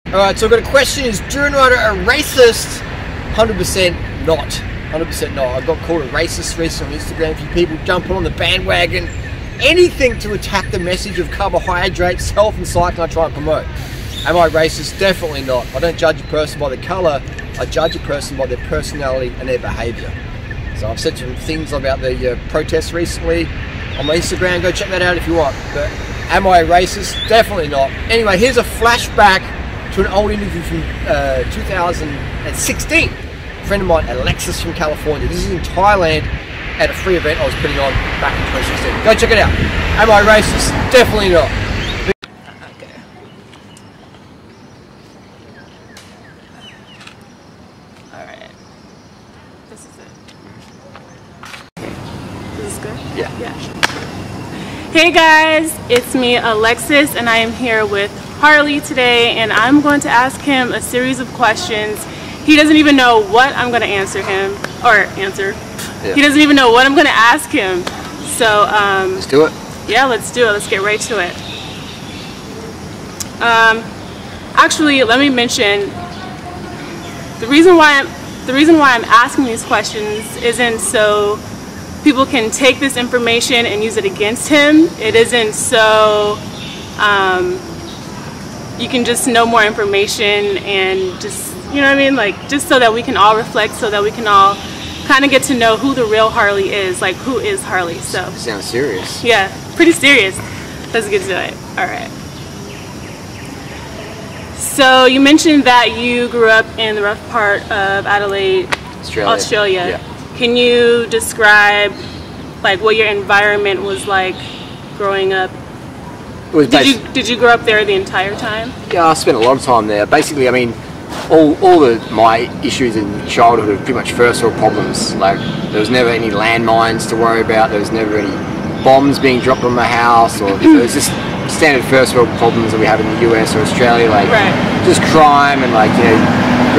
Alright, so I've got a question. Is Durianrider a racist? 100% not. 100% not. I got called a racist recently on Instagram. A few people jumping on the bandwagon. Anything to attack the message of carbohydrates, health and cycling I try and promote. Am I racist? Definitely not. I don't judge a person by their colour. I judge a person by their personality and their behaviour. So I've said some things about the protests recently on my Instagram. Go check that out if you want. But am I a racist? Definitely not. Anyway, here's a flashback to an old interview from 2016. A friend of mine, Alexis from California. This is in Thailand at a free event I was putting on back in 2016. Go check it out. Am I racist? Definitely not. Okay. Alright. This is it. This is good? Yeah. Hey guys, it's me Alexis and I am here with Harley today, and I'm going to ask him a series of questions. He doesn't even know what I'm going to answer him, Yeah. He doesn't even know what I'm going to ask him. So let's do it. Yeah, let's do it. Let's get right to it. Actually, let me mention the reason why I'm asking these questions isn't so people can take this information and use it against him. It isn't so you can just know more information and just, you know what I mean, like just so that we can all reflect, so that we can all kind of get to know who the real Harley is, like who is Harley. So Sounds serious. yeah, pretty serious. Let's get to it. All right. So you mentioned that you grew up in the rough part of Adelaide, Australia. Yeah. Can you describe like what your environment was like growing up? Did you grow up there the entire time? Yeah, I spent a lot of time there. Basically, I mean, all my issues in childhood are pretty much first world problems. Like, there was never any landmines to worry about. There was never any bombs being dropped on my house, or it was just standard first world problems that we have in the US or Australia, like just crime and like, you know,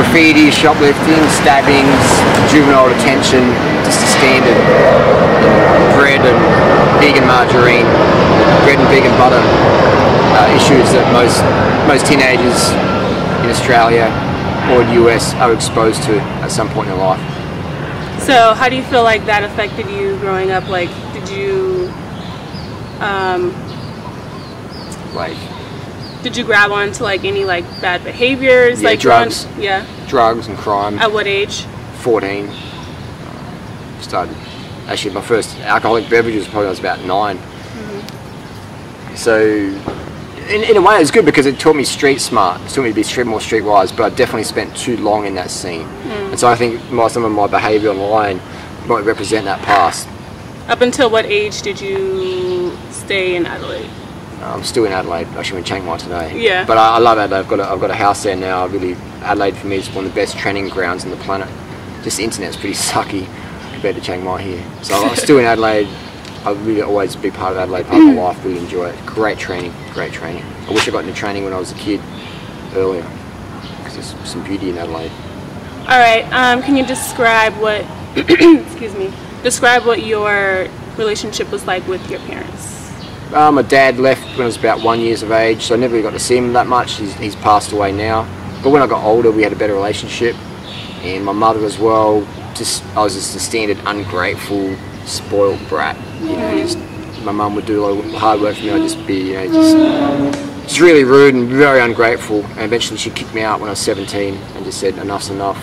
graffiti, shoplifting, stabbings, juvenile detention, just the standard, you know, bread and vegan margarine, bread and vegan butter issues that most teenagers in Australia or the US are exposed to at some point in their life. So how do you feel like that affected you growing up? Like, did you did you grab onto like any like bad behaviors? Yeah, like drugs. Yeah. Drugs and crime. At what age? 14. Started. Actually, my first alcoholic beverage was probably when I was about 9. Mm-hmm. So, in a way, it was good because it taught me street smart. It taught me to be more streetwise. But I definitely spent too long in that scene, and so I think some of my behaviour online might represent that past. Up until what age did you stay in Adelaide? I'm still in Adelaide. Actually, I'm in Chiang Mai today. Yeah. But I love Adelaide. I've got a house there now. Adelaide for me is one of the best training grounds on the planet. Just the internet's pretty sucky compared to Chiang Mai here. So I'm still in Adelaide. I'll really always be part of Adelaide, part of my life. Really enjoy it. Great training, great training. I wish I got into training when I was a kid earlier, because there's some beauty in Adelaide. All right. Can you describe what excuse me? Describe what your relationship was like with your parents. My dad left when I was about 1 year of age, so I never really got to see him that much. He's passed away now. But when I got older, we had a better relationship. And my mother as well. I was just a standard ungrateful, spoiled brat. You know, my mum would do a lot of hard work for me. I'd just be, you know, just really rude and very ungrateful. And eventually she kicked me out when I was 17 and just said, enough's enough.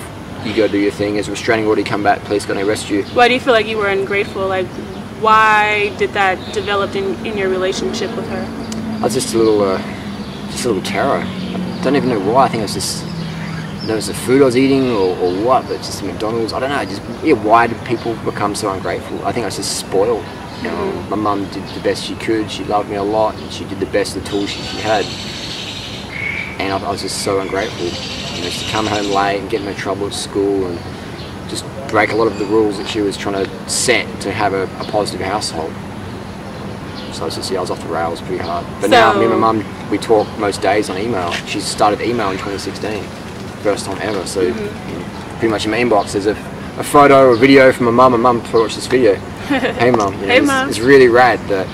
You go do your thing. There's a restraining order, come back, police gonna arrest you. Why do you feel like you were ungrateful? Like, why did that develop in your relationship with her? I was just a little terror. I don't even know why. I think it was just, it was the food I was eating or what, but just McDonald's. I don't know. Why did people become so ungrateful? I think I was just spoiled. You know, my mum did the best she could. She loved me a lot, and she did the best of the tools she had. And I was just so ungrateful. You know, she'd come home late and get in trouble at school and just break a lot of the rules that she was trying to set to have a positive household. So I was off the rails pretty hard. But now me and my mum, we talk most days on email. She started email in 2016, first time ever. So pretty much in my inbox there's a photo or a video from my mum. And mum, before I watch this video, hey mum, you know, hey mum. It's really rad that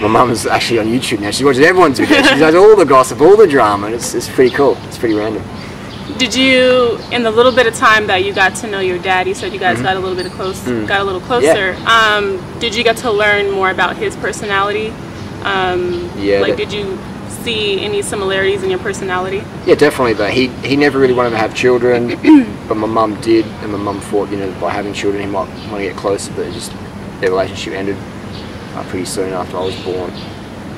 My mum's actually on YouTube now. She watches everyone's videos. She does all the gossip, all the drama, and it's pretty cool. It's pretty random. Did you, in the little bit of time that you got to know your dad, you said you guys got a little bit got a little closer. Yeah. Did you get to learn more about his personality? Like, did you see any similarities in your personality? Yeah, definitely. But he never really wanted to have children, but my mum did, and my mum thought, you know, by having children he might want to get closer, but their relationship ended pretty soon after I was born.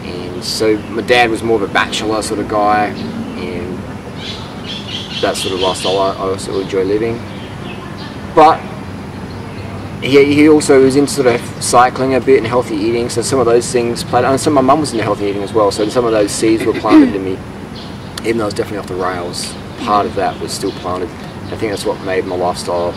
And so my dad was more of a bachelor sort of guy, and that sort of lifestyle I also enjoy living. But he also was into sort of cycling a bit and healthy eating, so some of those things played. And some of my mum was into healthy eating as well, so some of those seeds were planted in me, even though I was definitely off the rails. Part of that was still planted. I think that's what made my lifestyle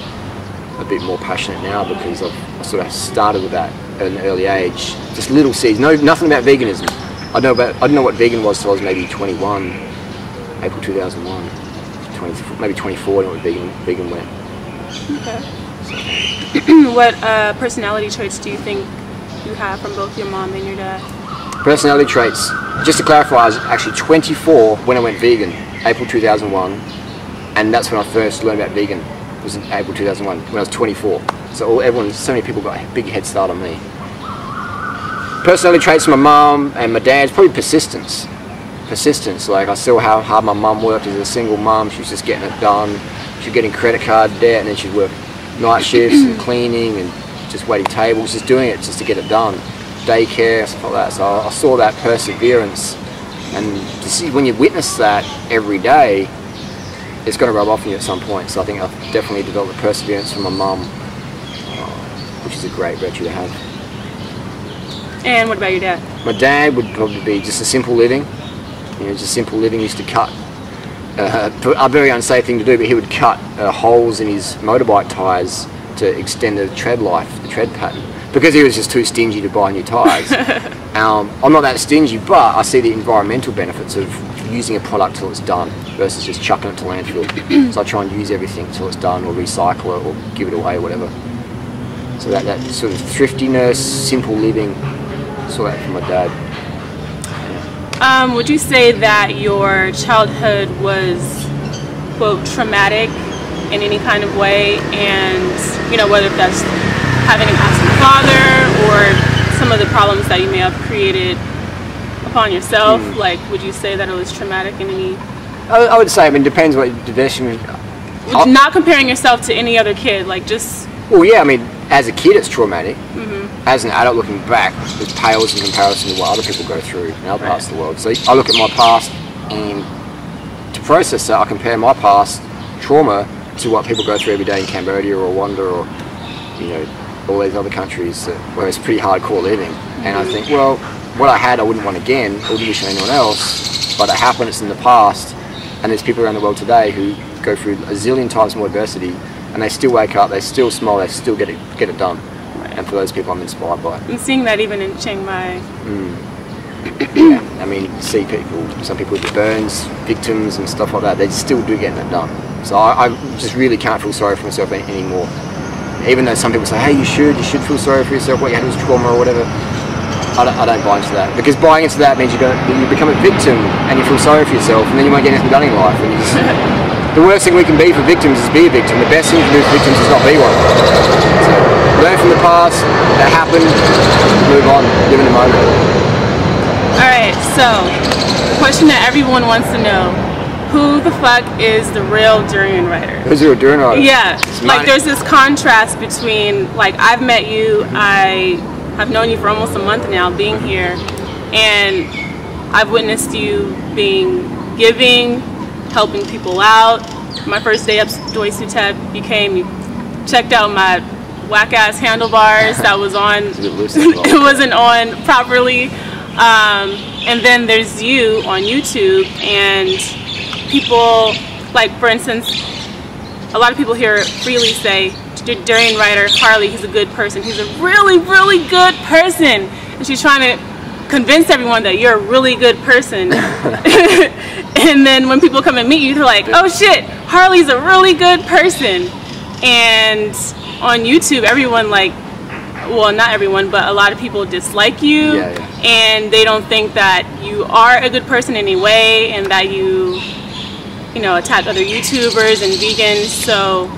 a bit more passionate now, because I sort of started with that at an early age. Just little seeds, nothing about veganism. I didn't know what vegan was until I was maybe 21, April 2001. Maybe 24 when vegan went. Okay. What personality traits do you think you have from both your mom and your dad? Personality traits, just to clarify, I was actually 24 when I went vegan, April 2001, and that's when I first learned about vegan. It was in April 2001 when I was 24. So so many people got a big head start on me. Personality traits from my mom and my dad's probably persistence. Like, I saw how hard my mum worked as a single mum. She was just getting it done. She was getting credit card debt, and then she'd work night shifts and cleaning and just waiting tables, just doing it just to get it done. Daycare, stuff like that. So I saw that perseverance, and to see when you witness that every day, it's going to rub off on you at some point. So I think I've definitely developed the perseverance from my mum, which is a great virtue to have. And what about your dad? My dad would probably be just a simple living. You know, just simple living. Used to cut a very unsafe thing to do, but he would cut holes in his motorbike tyres to extend the tread life, the tread pattern, because he was just too stingy to buy new tyres. I'm not that stingy, but I see the environmental benefits of using a product till it's done versus just chucking it to landfill. So I try and use everything till it's done, or recycle it, or give it away, or whatever. So that sort of thriftiness, simple living, saw that from my dad. Would you say that your childhood was, quote, traumatic in any kind of way? And, you know, whether that's having an absent father or some of the problems that you may have created upon yourself, like, would you say that it was traumatic in any? I would say, I mean, it depends what definition. Not comparing yourself to any other kid, like just. Well, yeah, I mean, as a kid it's traumatic. As an adult looking back, it pales in comparison to what other people go through in other parts of the world. So I look at my past, and to process that, I compare my past trauma to what people go through every day in Cambodia or Rwanda or, you know, all these other countries where it's pretty hardcore living. And I think, well, what I had I wouldn't want again, I wouldn't wish on anyone else, but it happened, it's in the past, and there's people around the world today who go through a zillion times more adversity, and they still wake up, they still smile, they still get it done. And for those people I'm inspired by. I'm seeing that even in Chiang Mai. Yeah, I mean, you see some people with burns, victims and stuff like that, they still do get that done. So I just really can't feel sorry for myself anymore. Even though some people say, hey, you should feel sorry for yourself, what you had was trauma or whatever. I don't buy into that, because buying into that means you become a victim and you feel sorry for yourself, and then you won't get anything done in life. And the worst thing we can be for victims is be a victim. The best thing to do for victims is not be one. So learn from the past, that happened, move on, live in the moment. Alright, so the question that everyone wants to know: who the fuck is the real Durianrider? Who's the real Durianrider? Yeah, like there's this contrast between, like, I've met you, I've known you for almost a month now being here, and I've witnessed you being giving, helping people out. My first day up Doi Sutet, you came, you checked out my whack ass handlebars that was on, it wasn't on properly. And then there's you on YouTube, and people, like, for instance, a lot of people here freely say, Durianrider Harley, he's a good person. He's a really, really good person. And she's trying to convince everyone that you're a really good person. And then when people come and meet you, they're like, oh shit, Harley's a really good person. And on YouTube, everyone, like, well, not everyone, but a lot of people dislike you, and they don't think that you are a good person anyway, and that you know, attack other YouTubers and vegans. So,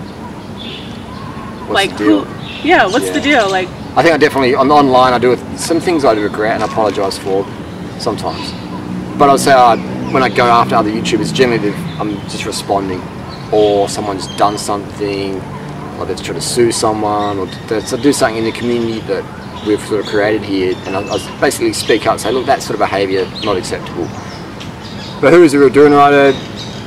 what's the deal? What's the deal? Like, I think I definitely online I do some things I do regret and I apologise for sometimes. But I'll say when I go after other YouTubers, generally I'm just responding, or someone's done something, or they've tried to sue someone, or to do something in the community that we've sort of created here, and I basically speak up and say, look, that sort of behaviour not acceptable. But who is the real Durianrider?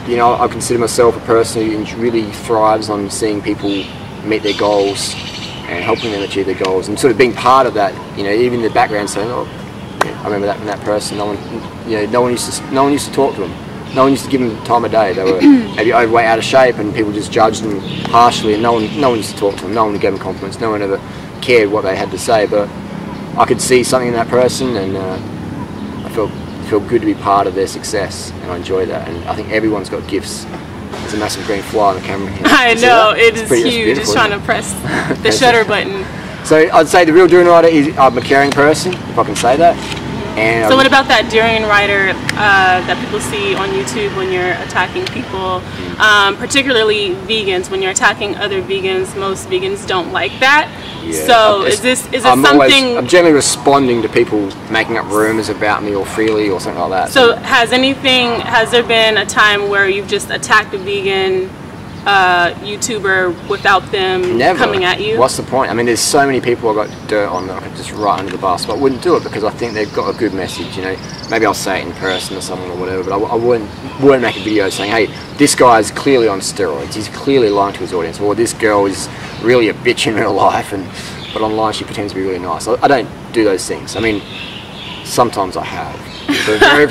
You know, I consider myself a person who really thrives on seeing people meet their goals and helping them achieve their goals, and sort of being part of that. You know, even in the background, saying, "Oh, yeah, I remember that person." No one used to talk to them. No one used to give them the time of day. They were maybe overweight, out of shape, and people just judged them harshly. And no one used to talk to them. No one gave them compliments. No one ever cared what they had to say. But I could see something in that person, and I felt good to be part of their success, and I enjoy that. And I think everyone's got gifts. There's a massive green fly on the camera here. I know, it is huge. Just trying to press the shutter button. So I'd say the real Durianrider is I'm a caring person, if I can say that. And so what about that Durianrider that people see on YouTube when you're attacking people, particularly vegans? When you're attacking other vegans, most vegans don't like that. Yeah, so is this something? I'm generally responding to people making up rumors about me or freely or something like that. So has there been a time where you've just attacked a vegan YouTuber without them coming at you? What's the point? I mean, there's so many people I've got dirt on that I could just right under the bus, but I wouldn't do it because I think they've got a good message. You know, maybe I'll say it in person to someone or whatever, but I wouldn't make a video saying, hey, this guy's clearly on steroids, he's clearly lying to his audience, or this girl is really a bitch in real life, but online she pretends to be really nice. I don't do those things. I mean, sometimes I have, but very